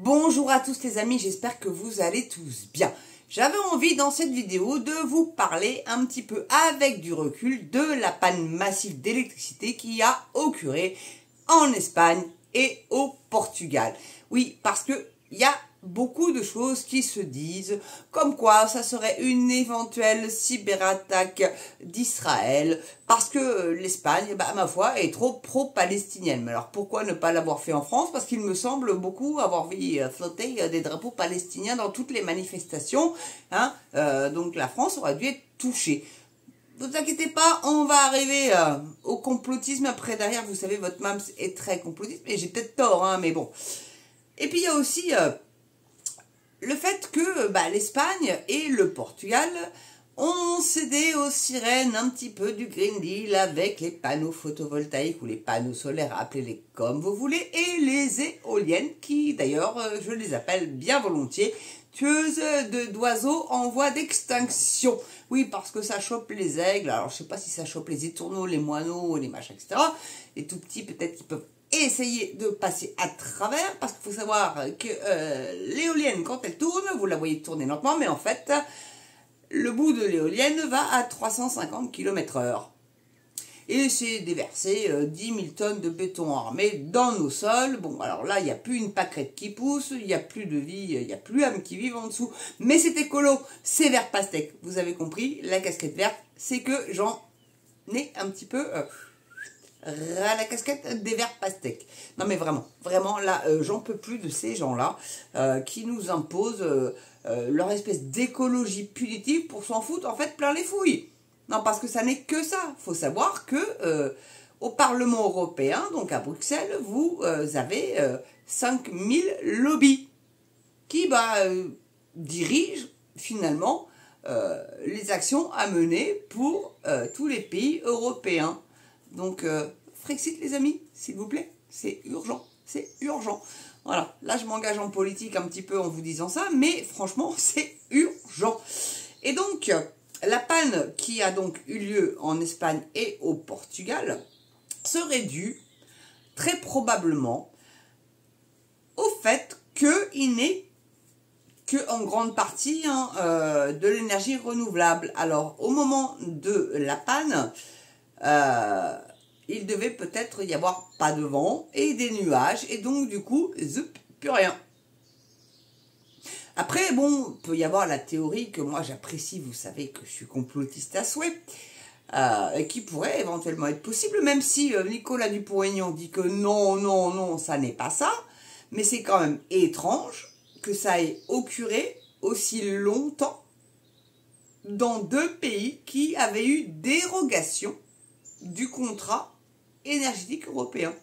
Bonjour à tous les amis, j'espère que vous allez tous bien. J'avais envie dans cette vidéo de vous parler un petit peu avec du recul de la panne massive d'électricité qui a occurré en Espagne et au Portugal. Oui, parce que il y a beaucoup de choses qui se disent, comme quoi ça serait une éventuelle cyberattaque d'Israël, parce que l'Espagne, ma foi, est trop pro-palestinienne. Mais alors pourquoi ne pas l'avoir fait en France? Parce qu'il me semble beaucoup avoir vu flotter des drapeaux palestiniens dans toutes les manifestations, hein, donc la France aurait dû être touchée. Ne vous inquiétez pas, on va arriver au complotisme. Après, derrière, vous savez, votre MAMS est très complotiste, mais j'ai peut-être tort, hein, mais bon. Et puis, il y a aussi le fait que l'Espagne et le Portugal ont cédé aux sirènes un petit peu du Green Deal avec les panneaux photovoltaïques ou les panneaux solaires, appelez-les comme vous voulez, et les éoliennes qui, d'ailleurs, je les appelle bien volontiers, tueuses d'oiseaux en voie d'extinction. Oui, parce que ça chope les aigles, alors je sais pas si ça chope les étourneaux, les moineaux, les machins, etc. Les tout petits, peut-être qu'ils peuvent essayer de passer à travers, parce qu'il faut savoir que l'éolienne, quand elle tourne, vous la voyez tourner lentement, mais en fait, le bout de l'éolienne va à 350 km/h. Et c'est déverser 10 000 tonnes de béton armé dans nos sols. Bon, alors là, il n'y a plus une pâquerette qui pousse, il n'y a plus de vie, il n'y a plus âme qui vivent en dessous. Mais c'est écolo, c'est vert pastèque. Vous avez compris, la casquette verte, c'est que j'en ai un petit peu à la casquette des verts pastèques. Non mais vraiment, là, j'en peux plus de ces gens-là qui nous imposent leur espèce d'écologie punitive pour s'en foutre en fait plein les fouilles. Non, parce que ça n'est que ça. Il faut savoir que au Parlement européen, donc à Bruxelles, vous avez 5000 lobbies qui dirigent finalement les actions à mener pour tous les pays européens. Donc, Frexit les amis, s'il vous plaît, c'est urgent, c'est urgent. Voilà, là je m'engage en politique un petit peu en vous disant ça, mais franchement c'est urgent. Et donc, la panne qui a donc eu lieu en Espagne et au Portugal serait due très probablement au fait qu'il n'est que en grande partie de l'énergie renouvelable. Alors, au moment de la panne, il devait peut-être y avoir pas de vent et des nuages, et donc du coup, zoup, plus rien. Après, bon, peut y avoir la théorie que moi j'apprécie, vous savez que je suis complotiste à souhait, et qui pourrait éventuellement être possible, même si Nicolas Dupont-Aignan dit que non, ça n'est pas ça, mais c'est quand même étrange que ça ait occurré aussi longtemps dans deux pays qui avaient eu dérogation du contrat énergétique européen.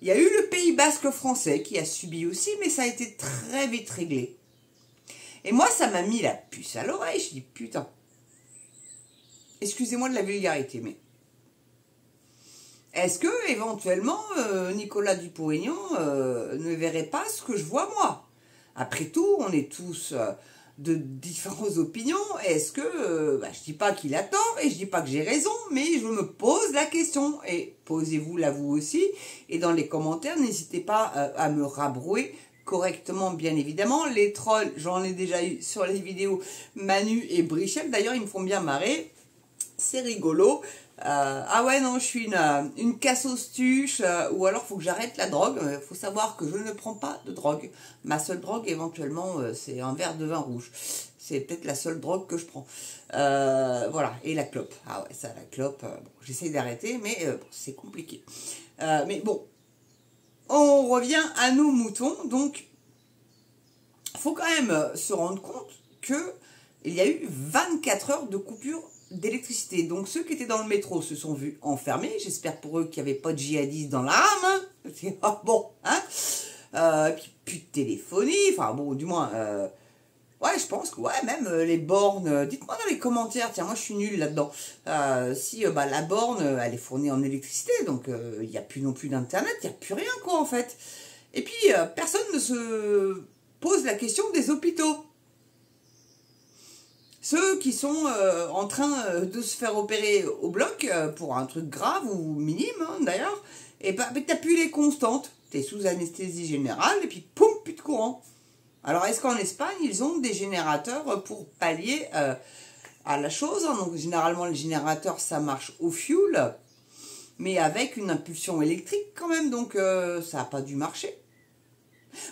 Il y a eu le Pays basque français qui a subi aussi, mais ça a été très vite réglé. Et moi, ça m'a mis la puce à l'oreille. Je dis, putain, excusez-moi de la vulgarité, mais est-ce que, éventuellement, Nicolas Dupont-Aignan ne verrait pas ce que je vois moi? Après tout, on est tous de différentes opinions. Est-ce que, je dis pas qu'il a tort et je dis pas que j'ai raison, mais je me pose la question. Et posez-vous-la vous aussi. Et dans les commentaires, n'hésitez pas à me rabrouer correctement, bien évidemment. Les trolls, j'en ai déjà eu sur les vidéos Manu et Brichel. D'ailleurs, ils me font bien marrer. C'est rigolo. Ah ouais, non, je suis une cassostuche, ou alors faut que j'arrête la drogue. Faut savoir que je ne prends pas de drogue. Ma seule drogue, éventuellement, c'est un verre de vin rouge. C'est peut-être la seule drogue que je prends. Voilà, et la clope. Ah ouais, ça, la clope, bon, j'essaye d'arrêter, mais c'est compliqué. Mais bon, on revient à nos moutons. Donc, faut quand même se rendre compte que il y a eu 24 heures de coupure d'électricité. Donc ceux qui étaient dans le métro se sont vus enfermés. J'espère pour eux qu'il n'y avait pas de djihadistes dans la rame. Hein. Bon, hein. Puis plus de téléphonie. Enfin bon, du moins, ouais, je pense que ouais, même les bornes. Dites-moi dans les commentaires. Tiens, moi je suis nulle là-dedans. Si la borne, elle est fournie en électricité, donc il n'y a plus non plus d'internet, il n'y a plus rien quoi en fait. Et puis personne ne se pose la question des hôpitaux. Ceux qui sont en train de se faire opérer au bloc pour un truc grave ou minime, hein, d'ailleurs, et t'appuies les constantes. tu es sous anesthésie générale, et puis poum, plus de courant. Alors, est-ce qu'en Espagne, ils ont des générateurs pour pallier à la chose, hein? Donc, généralement, les générateurs, ça marche au fioul, mais avec une impulsion électrique quand même, donc ça n'a pas dû marcher.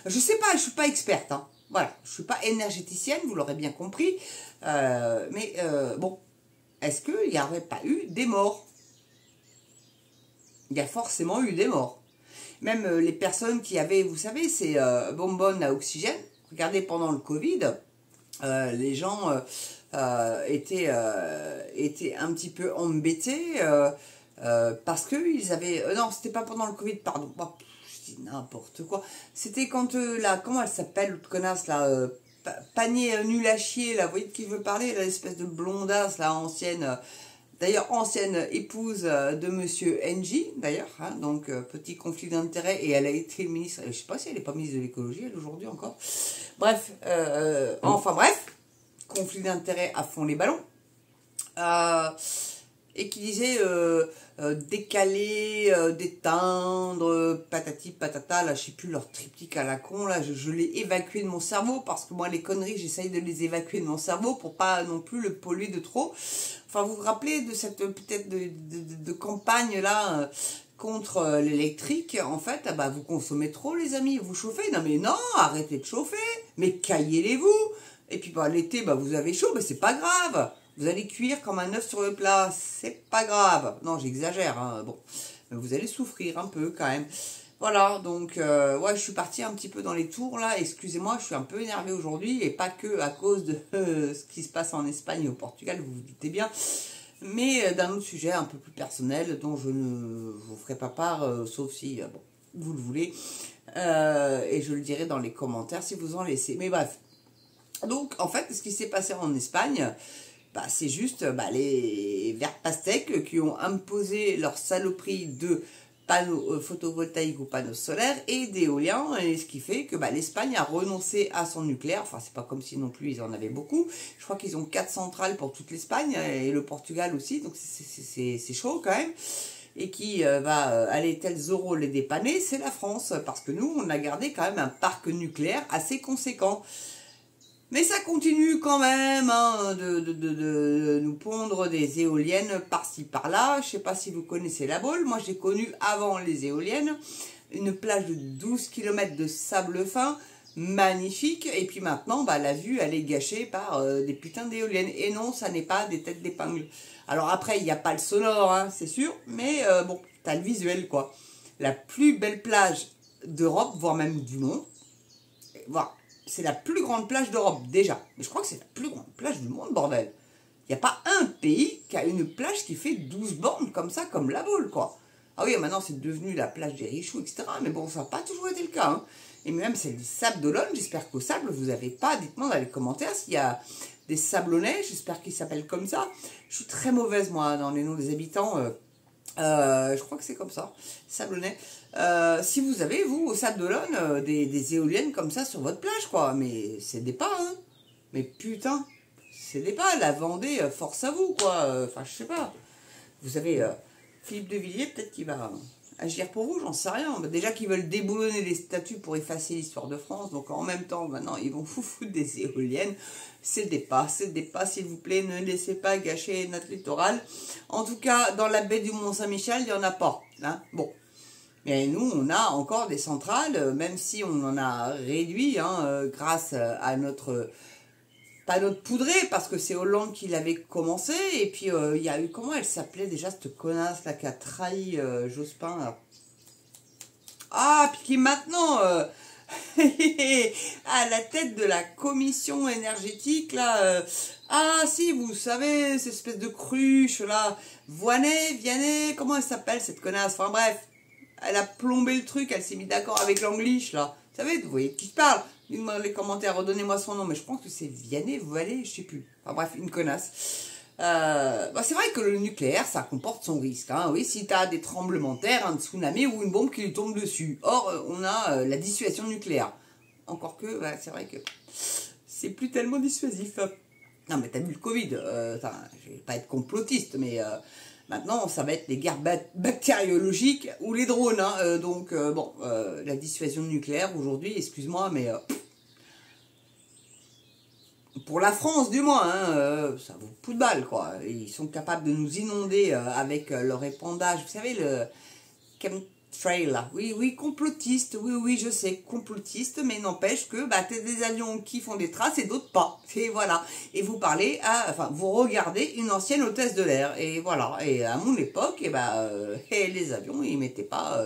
Je sais pas, je suis pas experte, hein. Voilà, je suis pas énergéticienne, vous l'aurez bien compris, mais bon, est-ce qu'il n'y aurait pas eu des morts? Il y a forcément eu des morts. Même les personnes qui avaient, vous savez, ces bonbonnes à oxygène, regardez, pendant le Covid, les gens étaient un petit peu embêtés parce qu'ils avaient... non, c'était pas pendant le Covid, pardon. Oh, je dis n'importe quoi. C'était quand la... Comment elle s'appelle, l'autre connasse, là panier nul à chier, là, vous voyez de qui je veux parler, l'espèce de blondasse, là, ancienne... D'ailleurs, ancienne épouse de Monsieur Engie, d'ailleurs, hein, donc petit conflit d'intérêt, et elle a été ministre, je ne sais pas si elle n'est pas ministre de l'écologie, elle, aujourd'hui encore. Bref, enfin bref, conflit d'intérêt à fond les ballons. Et qui disait décaler, déteindre, patati patata, là je sais plus leur triptyque à la con, là je l'ai évacué de mon cerveau, parce que moi les conneries j'essaye de les évacuer de mon cerveau pour pas non plus le polluer de trop. Enfin vous vous rappelez de cette peut-être de campagne là contre l'électrique, en fait, ah bah, vous consommez trop les amis, vous chauffez, non mais non, arrêtez de chauffer, mais caillez-les-vous, et puis bah, l'été bah, vous avez chaud, bah, c'est pas grave. Vous allez cuire comme un œuf sur le plat, c'est pas grave. Non, j'exagère, hein, bon. Mais vous allez souffrir un peu quand même. Voilà, donc, ouais, je suis partie un petit peu dans les tours, là. Excusez-moi, je suis un peu énervée aujourd'hui, et pas que à cause de ce qui se passe en Espagne et au Portugal, vous vous doutez bien. Mais d'un autre sujet un peu plus personnel, dont je ne vous ferai pas part, sauf si, bon, vous le voulez. Et je le dirai dans les commentaires si vous en laissez. Mais bref. Donc, en fait, ce qui s'est passé en Espagne... Bah, c'est juste les verts pastèques qui ont imposé leur saloperie de panneaux photovoltaïques ou panneaux solaires et d'éoliens, et ce qui fait que l'Espagne a renoncé à son nucléaire. Enfin, c'est pas comme si non plus ils en avaient beaucoup. Je crois qu'ils ont 4 centrales pour toute l'Espagne et le Portugal aussi, donc c'est chaud quand même. Et qui va aller tel Zorro les dépanner, c'est la France, parce que nous, on a gardé quand même un parc nucléaire assez conséquent. Mais ça continue quand même hein, de nous pondre des éoliennes par-ci par-là. Je ne sais pas si vous connaissez la Baule. Moi, j'ai connu avant les éoliennes une plage de 12 km de sable fin, magnifique. Et puis maintenant, la vue, elle est gâchée par des putains d'éoliennes. Et non, ça n'est pas des têtes d'épingle. Alors après, il n'y a pas le sonore, hein, c'est sûr. Mais bon, tu as le visuel, quoi. La plus belle plage d'Europe, voire même du monde. Voilà. C'est la plus grande plage d'Europe, déjà. Mais je crois que c'est la plus grande plage du monde, bordel. Il n'y a pas un pays qui a une plage qui fait 12 bornes comme ça, comme la Baule, quoi. Ah oui, maintenant, c'est devenu la plage des Richoux, etc. Mais bon, ça n'a pas toujours été le cas. Hein. Et même, c'est le Sable d'Olonne. J'espère qu'au Sable, vous n'avez pas... Dites-moi dans les commentaires s'il y a des sablonnais. J'espère qu'ils s'appellent comme ça. Je suis très mauvaise, moi, dans les noms des habitants. Je crois que c'est comme ça, sablonnais. Si vous avez, vous, au Sable d'Olonne, des éoliennes comme ça sur votre plage, quoi. Mais c'est des pas, hein. Mais putain, c'est des pas. La Vendée, force à vous, quoi. Enfin, je sais pas. Vous savez, Philippe de Villiers, peut-être qu'il va agir pour vous, j'en sais rien. Déjà qu'ils veulent déboulonner les statues pour effacer l'histoire de France. Donc en même temps, maintenant, ils vont foutre des éoliennes. C'est des pas, s'il vous plaît. Ne laissez pas gâcher notre littoral. En tout cas, dans la baie du Mont-Saint-Michel, il n'y en a pas. Hein. Bon. Mais nous, on a encore des centrales, même si on en a réduit, hein, grâce à notre... Pas notre poudrée, parce que c'est Hollande qui l'avait commencé. Et puis, il y a eu... Comment elle s'appelait déjà, cette connasse là qui a trahi Jospin là. Ah, puis qui maintenant... à la tête de la commission énergétique, là... ah, si, vous savez, cette espèce de cruche, là... Vianney, comment elle s'appelle, cette connasse? Enfin, bref. Elle a plombé le truc, elle s'est mise d'accord avec l'Anglish, là. Vous savez, vous voyez de qui je parle. Dites-moi dans les commentaires, redonnez-moi son nom, mais je pense que c'est Vianney, je sais plus. Enfin bref, une connasse. C'est vrai que le nucléaire, ça comporte son risque. Hein. Oui, si tu as des tremblements de terre, un tsunami ou une bombe qui lui tombe dessus. Or, on a la dissuasion nucléaire. Encore que, c'est vrai que c'est plus tellement dissuasif. Non, mais t'as vu le Covid. Je vais pas être complotiste, mais... Maintenant, ça va être les guerres bactériologiques ou les drones. Hein. Donc, bon, la dissuasion nucléaire aujourd'hui, excuse-moi, mais pour la France du moins, hein, ça vaut coup de balle, quoi. Ils sont capables de nous inonder avec leur épandage. Vous savez, le chemtrail, là. Oui, oui, complotiste. Oui, oui, je sais, complotiste, mais n'empêche que bah, t'as des avions qui font des traces et d'autres pas. Et voilà. Et vous parlez enfin, vous regardez une ancienne hôtesse de l'air. Et voilà. Et à mon époque, et les avions, ils mettaient pas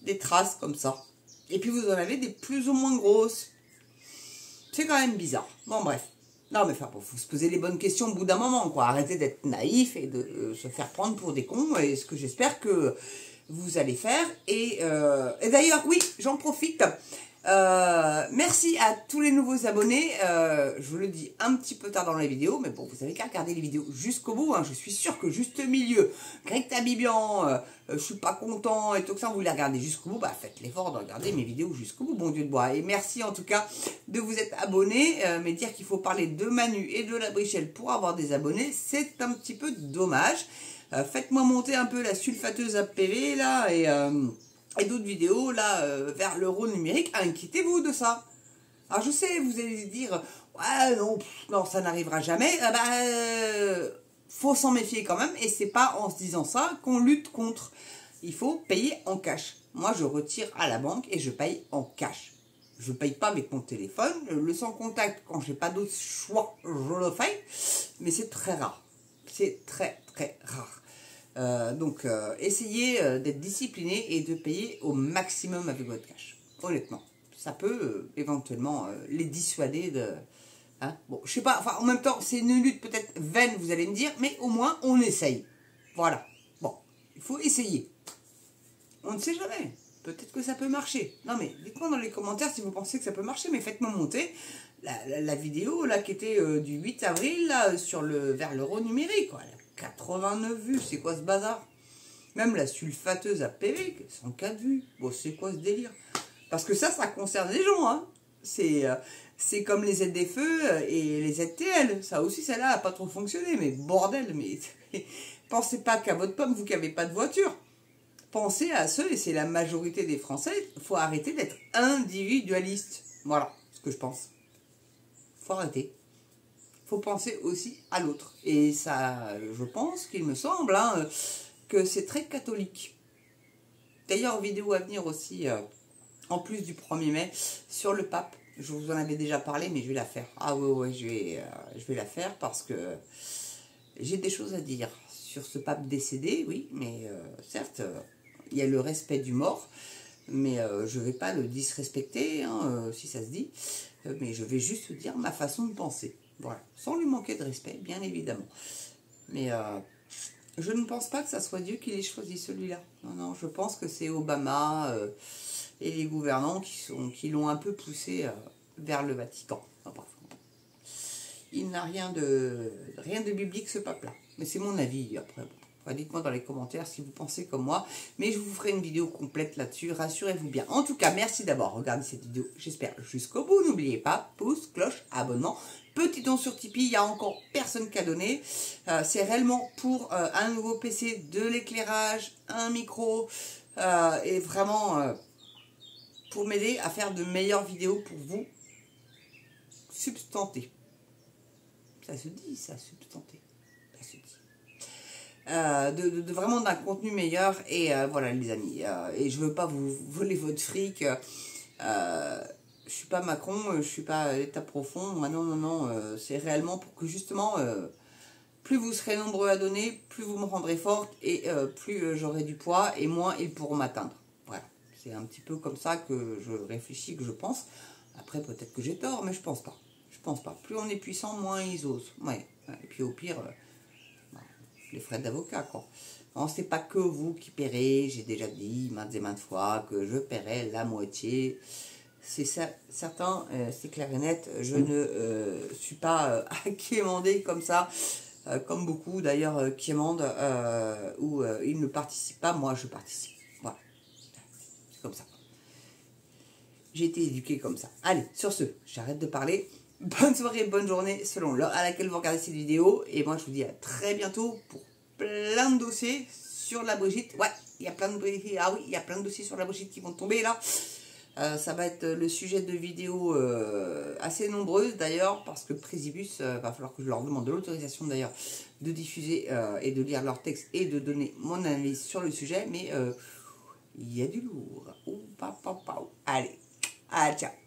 des traces comme ça. Et puis vous en avez des plus ou moins grosses. C'est quand même bizarre. Bon, bref. Non, mais enfin, faut se poser les bonnes questions au bout d'un moment, quoi. Arrêtez d'être naïf et de se faire prendre pour des cons. Et ce que j'espère que vous allez faire. Et d'ailleurs, oui, j'en profite. Merci à tous les nouveaux abonnés. Je vous le dis un petit peu tard dans la vidéo, mais bon, vous avez qu'à regarder les vidéos jusqu'au bout. Hein. Je suis sûr que juste milieu, Greg Tabibian, je suis pas content et tout ça, vous les regardez jusqu'au bout. Bah, faites l'effort de regarder mes vidéos jusqu'au bout, bon Dieu de bois. Et merci en tout cas de vous être abonnés. Mais dire qu'il faut parler de Manu et de la Brichelle pour avoir des abonnés, c'est un petit peu dommage. Faites-moi monter un peu la sulfateuse APV là et d'autres vidéos là vers l'euro numérique. Inquiétez-vous de ça. Alors je sais, vous allez dire ouais non, non ça n'arrivera jamais. Faut s'en méfier quand même, et c'est pas en se disant ça qu'on lutte contre. Il faut payer en cash. Moi je retire à la banque et je paye en cash. Je paye pas avec mon téléphone. Le sans contact, quand j'ai pas d'autre choix, je le fais, mais c'est très rare. C'est très très rare. Donc, essayez d'être discipliné et de payer au maximum avec votre cash. Honnêtement, ça peut éventuellement les dissuader de... Hein, bon, je sais pas, enfin, en même temps, c'est une lutte peut-être vaine, vous allez me dire, mais au moins, on essaye. Voilà. Bon, il faut essayer. On ne sait jamais. Peut-être que ça peut marcher. Non, mais dites-moi dans les commentaires si vous pensez que ça peut marcher, mais faites-moi monter la vidéo là qui était du 8 avril là, vers l'euro numérique. Quoi. 89 vues, c'est quoi ce bazar? Même la sulfateuse APV, 104 vues. Bon, c'est quoi ce délire? Parce que ça concerne les gens, hein. C'est comme les ZFE et les ZTL. Ça aussi, celle-là n'a pas trop fonctionné, mais bordel, mais pensez pas qu'à votre pomme, vous qui n'avez pas de voiture. Pensez à ceux, et c'est la majorité des Français, il faut arrêter d'être individualiste. Voilà ce que je pense. Faut arrêter. Faut penser aussi à l'autre. Et ça, je pense qu'il me semble hein, que c'est très catholique. D'ailleurs, vidéo à venir aussi, en plus du 1er mai, sur le pape. Je vous en avais déjà parlé, mais je vais la faire. Ah ouais, je vais la faire parce que j'ai des choses à dire sur ce pape décédé, oui, mais certes, il y a le respect du mort, mais je ne vais pas le disrespecter, hein, si ça se dit, mais je vais juste dire ma façon de penser. Voilà, sans lui manquer de respect, bien évidemment. Mais je ne pense pas que ça soit Dieu qui l'ait choisi, celui-là. Non, non, je pense que c'est Obama et les gouvernants qui l'ont un peu poussé vers le Vatican. Enfin, il n'a rien de biblique, ce pape-là. Mais c'est mon avis, après. Bon. Enfin, dites-moi dans les commentaires si vous pensez comme moi. Mais je vous ferai une vidéo complète là-dessus, rassurez-vous bien. En tout cas, merci d'avoir regardé cette vidéo, j'espère, jusqu'au bout. N'oubliez pas, pouce, cloche, abonnement. Petit don sur Tipeee, il n'y a encore personne qui a donné. C'est réellement pour un nouveau PC, de l'éclairage, un micro, et vraiment pour m'aider à faire de meilleures vidéos pour vous. Substanter. Ça se dit, ça, substanter. Ça se dit. Vraiment d'un contenu meilleur. Et voilà, les amis. Et je veux pas vous voler votre fric. Je suis pas Macron, je suis pas l'État profond. Non, non, non. C'est réellement pour que justement, plus vous serez nombreux à donner, plus vous me rendrez forte et plus j'aurai du poids et moins ils pourront m'atteindre. Voilà. C'est un petit peu comme ça que je réfléchis, que je pense. Après, peut-être que j'ai tort, mais je pense pas. Je pense pas. Plus on est puissant, moins ils osent. Ouais. Et puis au pire, les frais d'avocat, quoi. Non, c'est pas que vous qui paierez. J'ai déjà dit maintes et maintes fois que je paierai la moitié. C'est certain, c'est clair et net. Je ne suis pas quémandé comme ça, comme beaucoup d'ailleurs quémandent, où ils ne participent pas. Moi, je participe. Voilà. C'est comme ça. J'ai été éduquée comme ça. Allez, sur ce, j'arrête de parler. Bonne soirée, bonne journée, selon l'heure à laquelle vous regardez cette vidéo. Et moi, je vous dis à très bientôt pour plein de dossiers sur la Brigitte. Ouais, il y a plein de ah oui, il y a plein de dossiers sur la Brigitte qui vont tomber là. Ça va être le sujet de vidéos assez nombreuses d'ailleurs, parce que Présibus, va falloir que je leur demande de l'autorisation d'ailleurs de diffuser et de lire leur texte et de donner mon analyse sur le sujet, mais il y a du lourd. Allez, ciao.